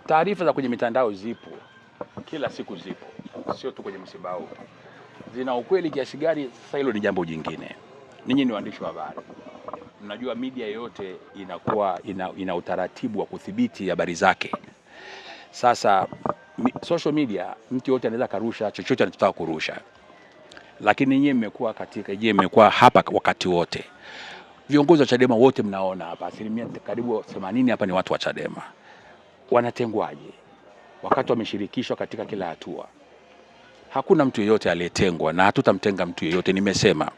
Taarifa za kwenye mitandao zipo, kila siku zipo, sio tu kwenye msiba huu. Zina ukweli kiasi gani? Sasa hilo ni jambo jingine. Ninyi ni waandishi wa habari, mnajua media yote inakuwa ina utaratibu wa kudhibiti habari zake. Sasa social media, mtu yote anaweza karusha chochote anachotaka kurusha, lakini nyinyi mmekuwa hapa wakati wote. Viongozi wa Chadema wote mnaona hapa, asilimia karibu 80 hapa ni watu wa Chadema. Wanatengwaje wakati wameshirikishwa katika kila hatua? Hakuna mtu yeyote aliyetengwa na hatutamtenga mtu yeyote. Nimesema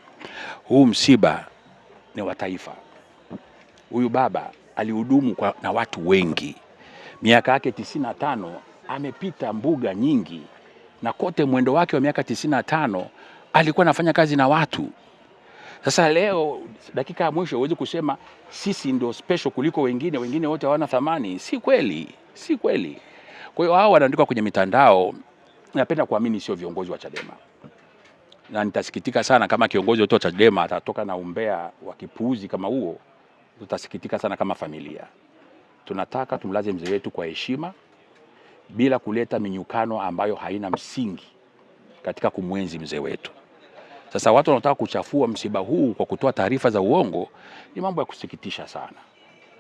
huu msiba ni wa taifa. Huyu baba alihudumu na watu wengi, miaka yake 95, amepita mbuga nyingi, na kote mwendo wake wa miaka 95 alikuwa anafanya kazi na watu. Sasa leo dakika ya mwisho huwezi kusema sisi ndio special kuliko wengine, wengine wote hawana thamani. Si kweli, si kweli. Kwa hiyo hao wanaandika kwenye mitandao, napenda kuamini sio viongozi wa Chadema. Na nitasikitika sana kama kiongozi wa Chadema atatoka na umbea wa kipuuzi kama huo. Tutasikitika sana kama familia. Tunataka tumlaze mzee wetu kwa heshima bila kuleta minyukano ambayo haina msingi katika kumwenzi mzee wetu. Sasa watu wanataka kuchafua msiba huu kwa kutoa taarifa za uongo, ni mambo ya kusikitisha sana.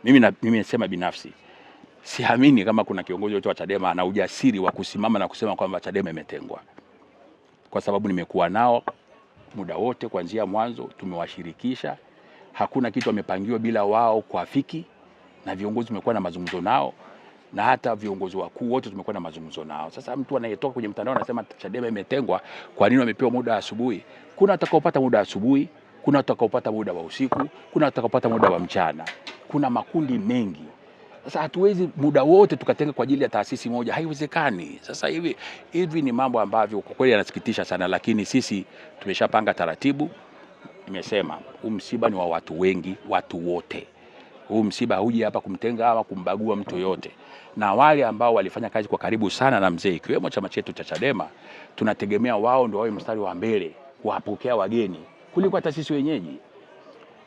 Mimi nasema binafsi, siamini kama kuna kiongozi wote wa Chadema ana ujasiri wa kusimama na kusema kwamba Chadema imetengwa. Kwa sababu nimekuwa nao muda wote kuanzia mwanzo, tumewashirikisha. Hakuna kitu wamepangiwa bila wao kuafiki, na viongozi tumekuwa na mazungumzo nao, na hata viongozi wakuu wote tumekuwa na mazungumzo nao. Sasa mtu anayetoka kwenye mtandao anasema Chadema imetengwa, kwa nini wamepewa muda wa asubuhi? Kuna watakaopata muda wa asubuhi, kuna watakaopata muda wa usiku, kuna watakaopata muda wa mchana. Kuna makundi mengi. Sasa hatuwezi muda wote tukatenga kwa ajili ya taasisi moja, haiwezekani. Sasa hivi ni mambo ambavyo kwa kweli yanasikitisha sana, lakini sisi tumeshapanga taratibu. Nimesema huu msiba ni wa watu wengi, watu wote. Huu msiba huji hapa kumtenga ama kumbagua mtu yote. Na wale ambao walifanya kazi kwa karibu sana na mzee, ikiwemo chama chetu cha Chadema, tunategemea wao ndio wawe mstari wa mbele kuwapokea wageni kuliko hata sisi wenyeji.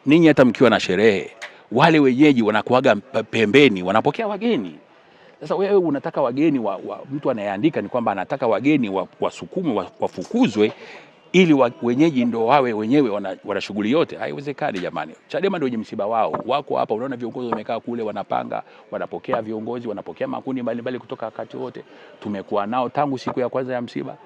Ninyi hata mkiwa na sherehe, wale wenyeji wanakuaga pembeni, wanapokea wageni. Sasa wewe unataka wageni mtu anayeandika ni kwamba anataka wageni wasukumwe, wafukuzwe ili wenyeji ndio wawe wenyewe wana shughuli yote. Haiwezekani jamani. Chadema ndio wenye msiba wao. Wako hapa, unaona viongozi wamekaa kule wanapanga, wanapokea viongozi, wanapokea makundi mbalimbali kutoka wakati wote. Tumekuwa nao tangu siku ya kwanza ya msiba.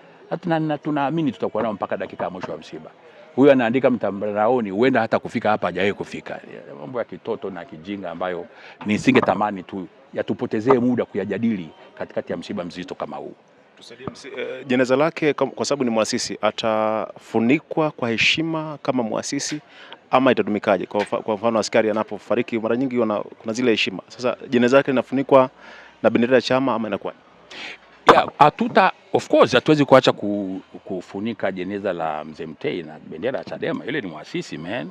Na tunaamini tutakuwa nao mpaka dakika ya mwisho wa msiba. Huyu anaandika mtandaoni, huenda hata kufika hapa hajawahi kufika. Mambo ya kitoto na kijinga ambayo nisingetamani tu yatupotezee muda kuyajadili katikati ya msiba mzito kama huu. Jeneza lake kwa sababu ni muasisi, atafunikwa kwa heshima kama muasisi ama itatumikaje? Kwa mfano askari anapofariki mara nyingi kuna zile heshima. Sasa jeneza lake linafunikwa na bendera ya chama ama inakuwa? Of course hatuwezi kuacha kufunika jeneza la Mzee Mtei na bendera ya Chadema. Ile ni muasisi man.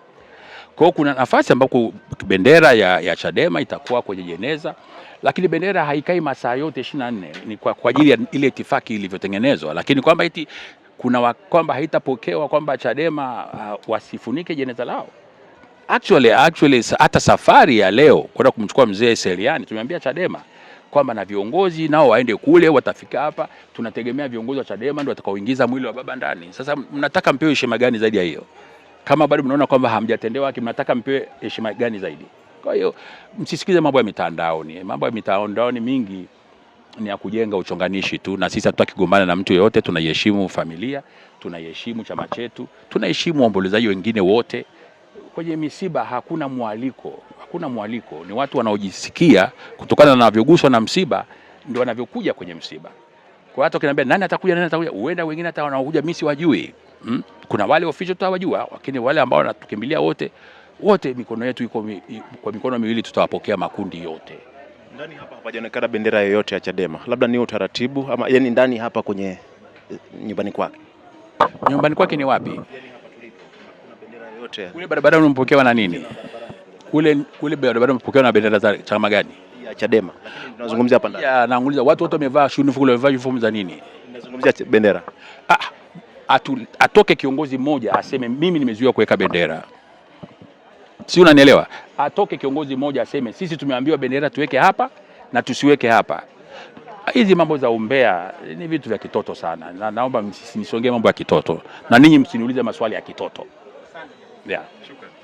Kwa kuna nafasi ambako bendera ya Chadema itakuwa kwenye jeneza, lakini bendera haikai masaa yote 24. Ni kwa ajili ya ile itifaki ilivyotengenezwa, lakini kwamba kwamba haitapokewa kwamba Chadema wasifunike jeneza lao. Actually hata safari ya leo kwenda kumchukua mzee Seliani tumeambia Chadema kwamba na viongozi nao waende kule, watafika hapa. Tunategemea viongozi wa Chadema ndio watakaoingiza mwili wa baba ndani. Sasa mnataka mpewe heshima gani zaidi ya hiyo? Kama bado mnaona kwamba hamjatendewa haki, mnataka mpewe heshima gani zaidi? Kwa hiyo msisikize mambo ya mitandaoni. Mambo ya mitandaoni mingi ni ya kujenga uchonganishi tu, na sisi hatutaki kugombana na mtu yeyote. Tunaiheshimu familia, tunaiheshimu chama chetu, tunaheshimu waombolezaji wengine wote. Kwenye misiba hakuna mwaliko, ni watu wanaojisikia kutokana na wanavyoguswa na msiba ndio wanavyokuja kwenye msiba. Kwa hata ukiniambia nani atakuja, huenda wengine hata wanaokuja mimi siwajui. Kuna wale official tutawajua, lakini wale ambao wanatukimbilia wote mikono yetu iko kwa mikono miwili, tutawapokea makundi yote. Ndani hapa hapajaonekana bendera yoyote ya Chadema. Labda ni utaratibu ama yani ndani hapa kwenye nyumbani kwake. Nyumbani kwake ni wapi? Yani hapa tulipo kuna bendera yoyote. Kule barabara unapokewa na nini? Kule barabara unapokewa na bendera za chama gani? Ya Chadema. Lakini tunazungumzia hapa ndani. Naanguliza watu wote wamevaa uniform, wamevaa uniform za nini? Tunazungumzia bendera. Atoke kiongozi mmoja aseme mimi nimezuiwa kuweka bendera. Si unanielewa? Atoke kiongozi mmoja aseme sisi tumeambiwa bendera tuweke hapa na tusiweke hapa. Hizi mambo za umbea ni vitu vya kitoto sana, na naomba msinisongee mambo ya kitoto, na ninyi msiniulize maswali ya kitoto. Yeah.